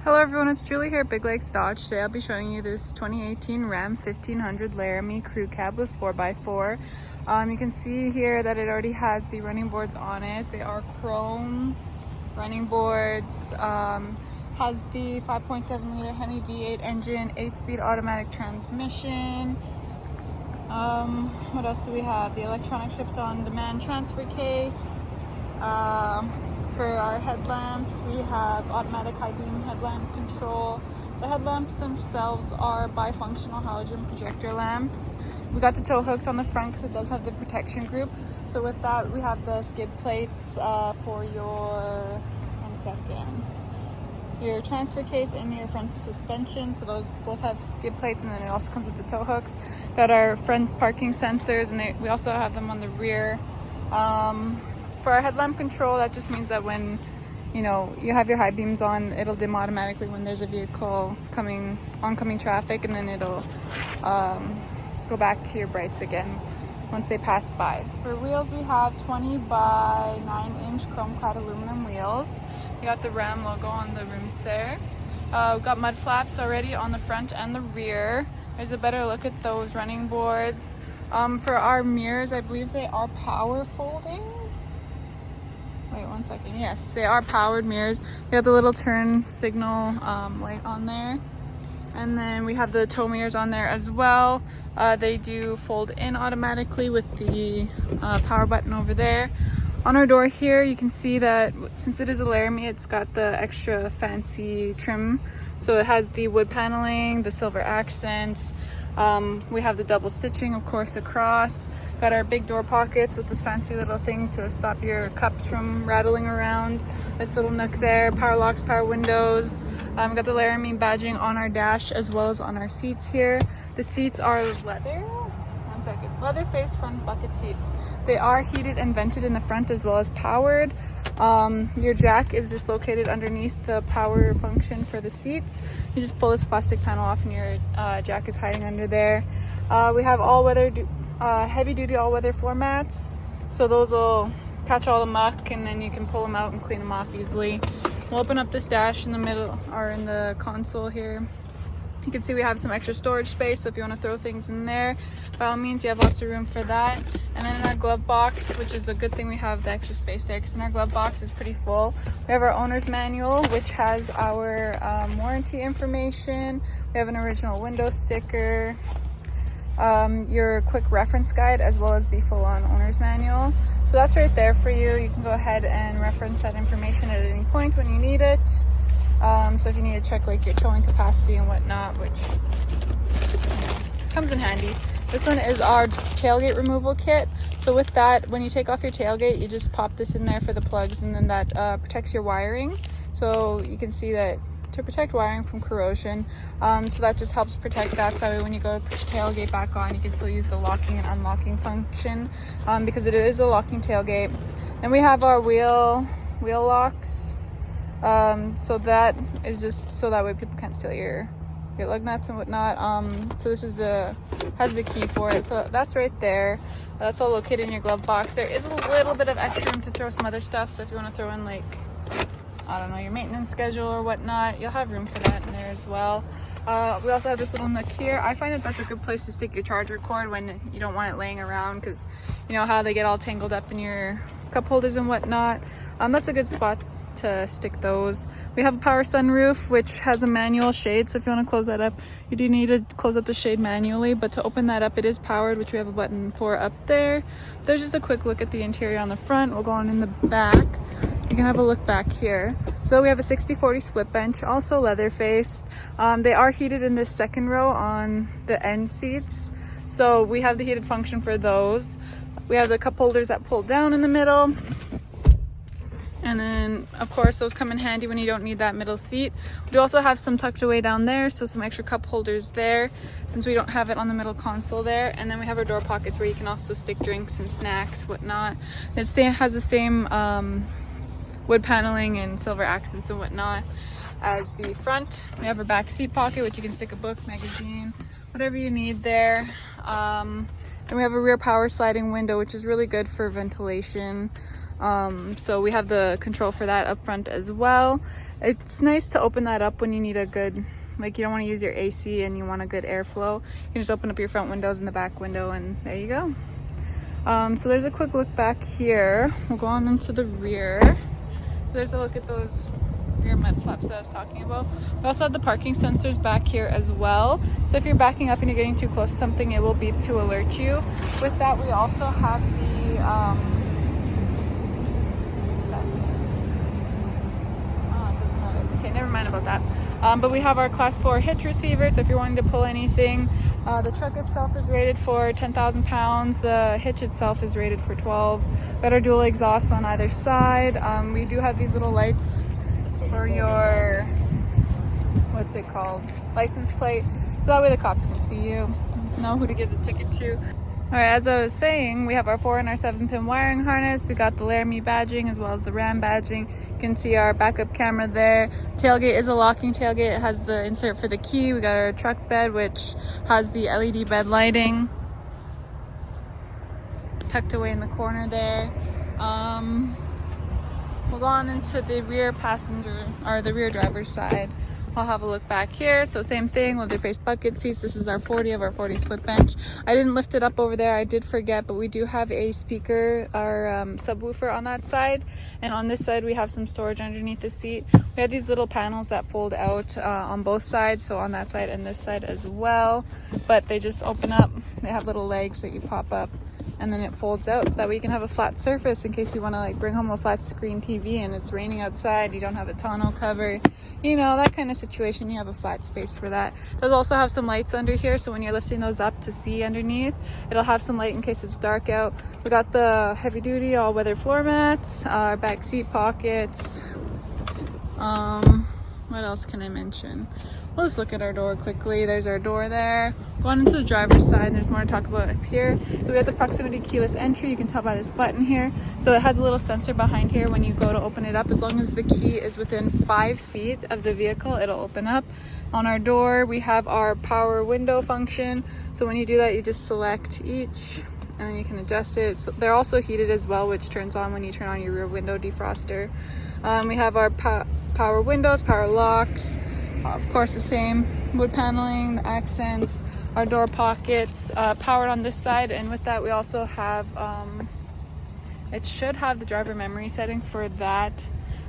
Hello everyone, it's Julie here at Big Lakes Dodge. Today I'll be showing you this 2018 Ram 1500 Laramie Crew Cab with 4x4. You can see here that it already has the running boards on it. They are chrome running boards. Has the 5.7 liter Hemi V8 engine, 8-speed automatic transmission. What else do we have? The electronic shift on demand transfer case. For our headlamps, we have automatic high beam headlamp control. The headlamps themselves are bifunctional halogen projector lamps. We got the tow hooks on the front because it does have the protection group. So with that, we have the skid plates for your, your transfer case and your front suspension. So those both have skid plates, and then it also comes with the tow hooks. Got our front parking sensors, and we also have them on the rear. For our headlamp control, that just means that when you have your high beams on, it'll dim automatically when there's a vehicle oncoming traffic, and then it'll go back to your brights again once they pass by. For wheels, we have 20 by 9-inch chrome clad aluminum wheels. You got the Ram logo on the rims there. We've got mud flaps already on the front and the rear. There's a better look at those running boards. For our mirrors, I believe they are power folding. Wait one second. Yes, they are powered mirrors. We have the little turn signal light on there. And then we have the tow mirrors on there as well. They do fold in automatically with the power button over there. On our door here, you can see that since it is a Laramie, it's got the extra fancy trim. So it has the wood paneling, the silver accents. We have the double stitching, of course, across. Got our big door pockets with this fancy little thing to stop your cups from rattling around. This little nook there, power locks, power windows. We got the Laramie badging on our dash as well as on our seats here. The seats are leather faced front bucket seats. They are heated and vented in the front as well as powered. Your jack is just located underneath the power function for the seats. You just pull this plastic panel off and your jack is hiding under there. We have heavy duty all-weather floor mats. So those will catch all the muck, and then you can pull them out and clean them off easily. We'll open up this dash in the middle, or in the console here. You can see we have some extra storage space, so if you want to throw things in there, by all means, you have lots of room for that. And then in our glove box, which is a good thing we have the extra space there, because in our glove box is pretty full. We have our owner's manual, which has our warranty information. We have an original window sticker, your quick reference guide, as well as the full-on owner's manual. So that's right there for you. You can go ahead and reference that information at any point when you need it. So if you need to check like your towing capacity and whatnot, which comes in handy. This one is our tailgate removal kit. So with that, when you take off your tailgate, you just pop this in there for the plugs, and then that protects your wiring. So you can see that to protect wiring from corrosion. So that just helps protect that. So that way when you go to put your tailgate back on, you can still use the locking and unlocking function because it is a locking tailgate. Then we have our wheel locks. So that is just so that way people can't steal your lug nuts and whatnot. So this is has the key for it. So that's right there. That's all located in your glove box. There is a little bit of extra room to throw some other stuff. So if you want to throw in like, I don't know, your maintenance schedule or whatnot, you'll have room for that in there as well. We also have this little nook here. I find that that's a good place to stick your charger cord when you don't want it laying around, because you know how they get all tangled up in your cup holders and whatnot. That's a good spot to stick those. We have a power sunroof, which has a manual shade, so if you want to close that up, you do need to close up the shade manually, but to open that up, it is powered, which we have a button for up there. There's just a quick look at the interior on the front. We'll go on in the back. You can have a look back here. So we have a 60/40 split bench, also leather faced. They are heated in this second row on the end seats, so we have the heated function for those. We have the cup holders that pull down in the middle. And then, of course, those come in handy when you don't need that middle seat. We do also have some tucked away down there, so some extra cup holders there, since we don't have it on the middle console there. And then we have our door pockets where you can also stick drinks and snacks, whatnot. It has the same wood paneling and silver accents and whatnot as the front. We have a back seat pocket, which you can stick a book, magazine, whatever you need there. And we have a rear power sliding window, which is really good for ventilation. So we have the control for that up front as well. It's nice to open that up when you need a good, like you don't want to use your AC and you want a good airflow. You can just open up your front windows and the back window and there you go. So there's a quick look back here. We'll go on into the rear. So there's a look at those rear mud flaps that I was talking about. We also have the parking sensors back here as well. So if you're backing up and you're getting too close to something, it will beep to alert you. With that, we also have the okay, never mind about that. But we have our class 4 hitch receiver, so if you're wanting to pull anything, the truck itself is rated for 10,000 pounds. The hitch itself is rated for 12. Got our dual exhausts on either side. We do have these little lights for your, what's it called, license plate, so that way the cops can see you, know who to give the ticket to. All right, as I was saying, we have our 4 and our 7-pin wiring harness. We got the Laramie badging as well as the Ram badging. You can see our backup camera there. Tailgate is a locking tailgate. It has the insert for the key. We got our truck bed, which has the LED bed lighting tucked away in the corner there. We'll go on into the rear passenger, or the rear driver's side. I'll have a look back here. So same thing, leather face bucket seats. This is our 40 of our 40 split bench. I didn't lift it up over there. I did forget, but we do have a speaker, our subwoofer on that side. And on this side, we have some storage underneath the seat. We have these little panels that fold out on both sides. So on that side and this side as well. But they just open up. They have little legs that you pop up. And then it folds out so that way you can have a flat surface in case you want to like bring home a flat screen TV and it's raining outside, you don't have a tonneau cover, you know, that kind of situation. You have a flat space for that. It'll also have some lights under here, so when you're lifting those up to see underneath, it'll have some light in case it's dark out. We got the heavy duty all weather floor mats, our back seat pockets. What else can I mention? We'll just look at our door quickly. There's our door there. Going into the driver's side, there's more to talk about up here. So we have the proximity keyless entry. You can tell by this button here. So it has a little sensor behind here when you go to open it up. As long as the key is within 5 feet of the vehicle, it'll open up. On our door, we have our power window function. So when you do that, you just select each and then you can adjust it. So they're also heated as well, which turns on when you turn on your rear window defroster. We have our power windows, power locks. Of course, the same wood paneling, the accents, our door pockets, powered on this side. And with that, we also have, it should have the driver memory setting for that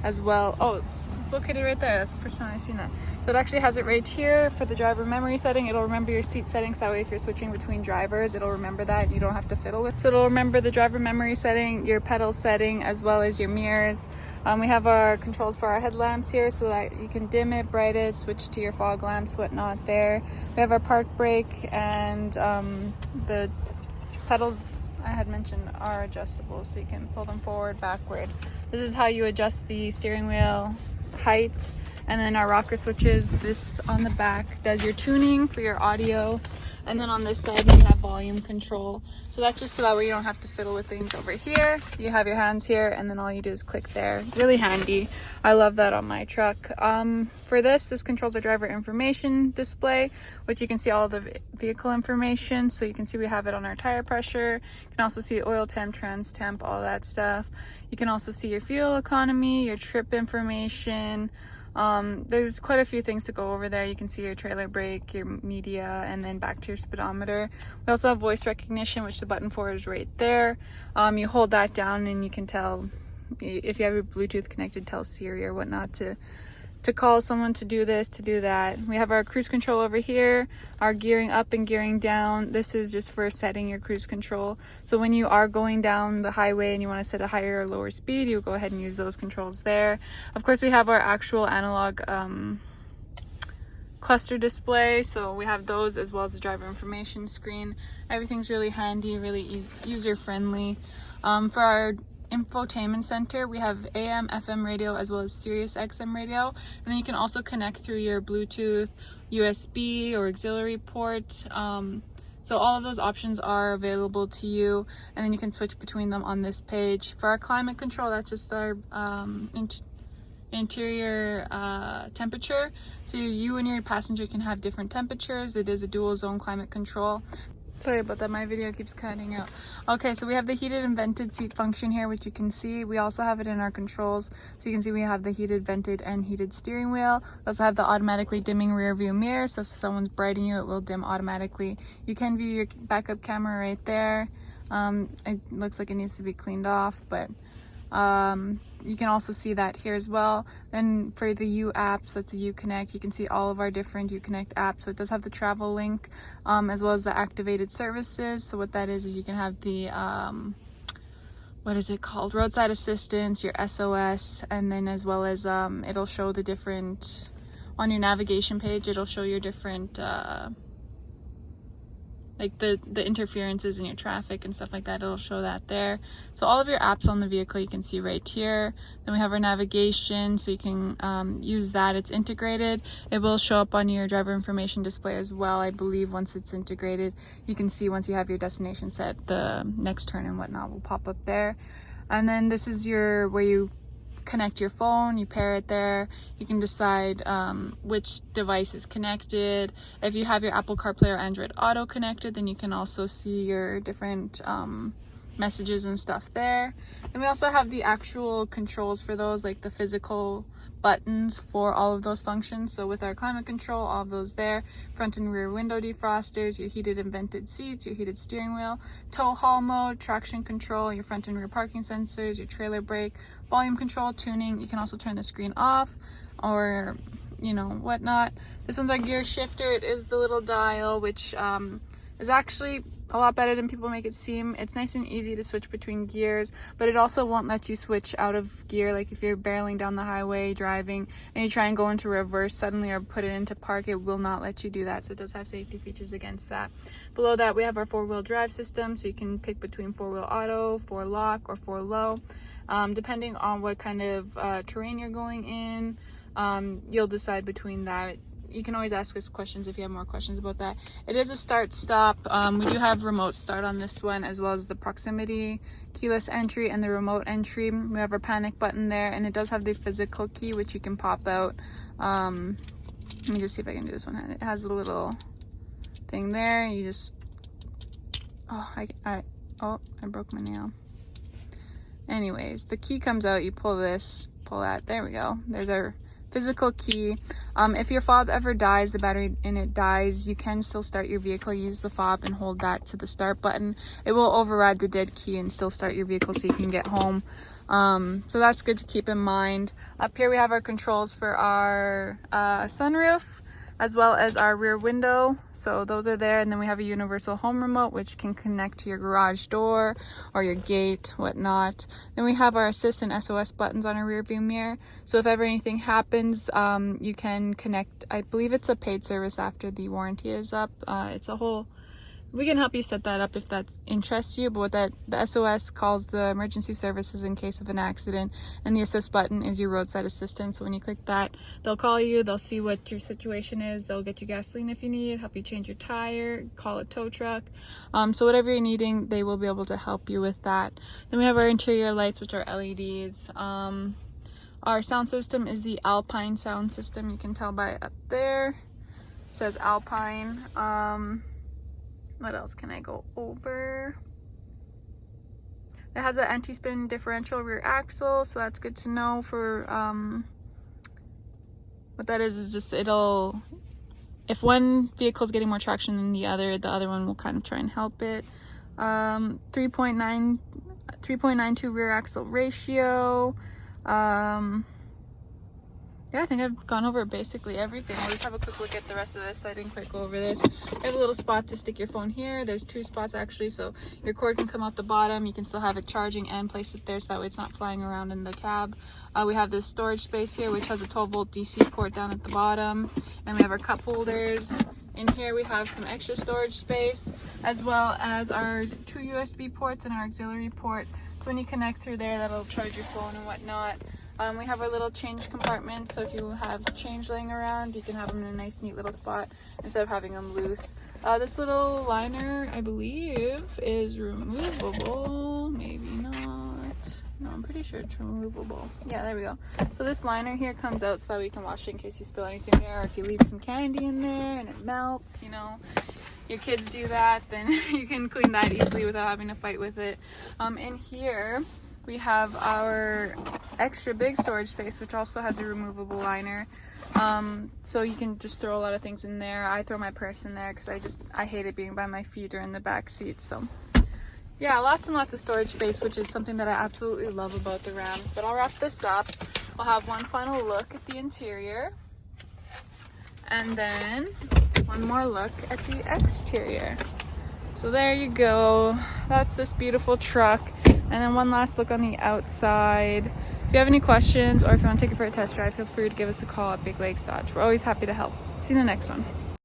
as well. Oh, it's located right there. That's the first time I've seen that. So it actually has it right here for the driver memory setting. It'll remember your seat settings. That way, if you're switching between drivers, it'll remember that. You don't have to fiddle with it. So it'll remember the driver memory setting, your pedal setting, as well as your mirrors. We have our controls for our headlamps here so that you can dim it, bright it, switch to your fog lamps, whatnot there. We have our park brake, and the pedals I had mentioned are adjustable, so you can pull them forward, backward. This is how you adjust the steering wheel height. And then our rocker switches, this on the back does your tuning for your audio. And then on this side, we have volume control. So that's just so that way you don't have to fiddle with things over here. You have your hands here, and then all you do is click there. Really handy. I love that on my truck. For this controls our driver information display, which you can see all of the vehicle information. So you can see we have it on our tire pressure. You can also see oil temp, trans temp, all that stuff. You can also see your fuel economy, your trip information. There's quite a few things to go over there. You can see your trailer brake, your media, and then back to your speedometer. We also have voice recognition, which the button for is right there. You hold that down and you can tell, if you have your Bluetooth connected, tell Siri or whatnot to call someone to do this, to do that. We have our cruise control over here, our gearing up and gearing down. This is just for setting your cruise control. So when you are going down the highway and you want to set a higher or lower speed, you go ahead and use those controls there. Of course, we have our actual analog cluster display. So we have those as well as the driver information screen. Everything's really handy, really user-friendly. For our infotainment center, we have AM, FM radio, as well as Sirius XM radio. And then you can also connect through your Bluetooth, USB, or auxiliary port. So all of those options are available to you, and then you can switch between them on this page. For our climate control, that's just our interior temperature. So you and your passenger can have different temperatures. It is a dual zone climate control. Sorry about that, my video keeps cutting out. Okay, so we have the heated and vented seat function here, which you can see. We also have it in our controls. So you can see we have the heated, vented, and heated steering wheel. We also have the automatically dimming rear view mirror. So if someone's brighting you, it will dim automatically. You can view your backup camera right there. It looks like it needs to be cleaned off, but you can also see that here as well. Then for the U apps, that's the uconnect, you can see all of our different uconnect apps. So it does have the travel link, as well as the activated services. So what that is you can have the what is it called, roadside assistance, your SOS, and then as well as it'll show the different, on your navigation page, it'll show your different like the interferences in your traffic and stuff like that. It'll show that there. So all of your apps on the vehicle you can see right here. Then we have our navigation, so you can use that. It's integrated. It will show up on your driver information display as well, I believe. Once it's integrated, you can see once you have your destination set, the next turn and whatnot will pop up there. And then this is your where you connect your phone, you pair it there. You can decide which device is connected. If you have your Apple CarPlay or Android Auto connected, then you can also see your different messages and stuff there. And we also have the actual controls for those, like the physical buttons for all of those functions. So with our climate control, all of those there, front and rear window defrosters, your heated and vented seats, your heated steering wheel, tow haul mode, traction control, your front and rear parking sensors, your trailer brake, volume control, tuning. You can also turn the screen off or whatnot. This one's our gear shifter. It is the little dial, which is actually a lot better than people make it seem. It's nice and easy to switch between gears, but it also won't let you switch out of gear. Like if you're barreling down the highway driving and you try and go into reverse suddenly or put it into park, it will not let you do that. So it does have safety features against that. Below that, we have our 4-wheel drive system, so you can pick between 4-wheel auto, 4-lock, or 4-low. Depending on what kind of terrain you're going in, you'll decide between that. You can always ask us questions if you have more questions about that. It is a start stop. We do have remote start on this one, as well as the proximity, keyless entry, and the remote entry. We have our panic button there, and it does have the physical key, which you can pop out. Let me just see if I can do this one. It has a little thing there. You just, I broke my nail. Anyways, the key comes out, you pull this, pull that, there we go. There's our physical key. If your fob ever dies, the battery in it dies, you can still start your vehicle. Use the fob and hold that to the start button. It will override the dead key and still start your vehicle so you can get home. So that's good to keep in mind. Up here we have our controls for our sunroof, as well as our rear window. So those are there. And then we have a universal home remote, which can connect to your garage door or your gate, whatnot. Then we have our assist and SOS buttons on our rear view mirror. So if ever anything happens, you can connect. I believe it's a paid service after the warranty is up. We can help you set that up if that interests you, but the SOS calls the emergency services in case of an accident, and the assist button is your roadside assistance. So when you click that, they'll call you, they'll see what your situation is, they'll get you gasoline if you need, help you change your tire, call a tow truck. So whatever you're needing, they will be able to help you with that. Then we have our interior lights, which are LEDs. Our sound system is the Alpine sound system. You can tell by up there, it says Alpine. What else can I go over? It has an anti-spin differential rear axle, so that's good to know for what that is just if one vehicle is getting more traction than the other one will kind of try and help it. 3.92 rear axle ratio. Yeah, I think I've gone over basically everything. I'll just have a quick look at the rest of this so I didn't quite go over this. You have a little spot to stick your phone here. There's 2 spots actually, so your cord can come out the bottom. You can still have it charging and place it there so that way it's not flying around in the cab. We have this storage space here, which has a 12-volt DC port down at the bottom. And we have our cup holders. In here we have some extra storage space, as well as our 2 USB ports and our auxiliary port. So when you connect through there, that'll charge your phone and whatnot. We have our little change compartment, so if you have change laying around, you can have them in a nice neat little spot instead of having them loose. This little liner, I believe, is removable, maybe not. No, I'm pretty sure it's removable. Yeah, there we go. So this liner here comes out so that we can wash it in case you spill anything there, or if you leave some candy in there and it melts, you know, your kids do that, then you can clean that easily without having to fight with it. In here we have our extra big storage space, which also has a removable liner. So you can just throw a lot of things in there. I throw my purse in there because I hate it being by my feet or in the back seat. So yeah, lots and lots of storage space, which is something that I absolutely love about the Rams. But I'll wrap this up. We'll have one final look at the interior, and then one more look at the exterior. So there you go. That's this beautiful truck. And then one last look on the outside. If you have any questions or if you want to take it for a test drive, feel free to give us a call at Big Lakes Dodge. We're always happy to help. See you in the next one.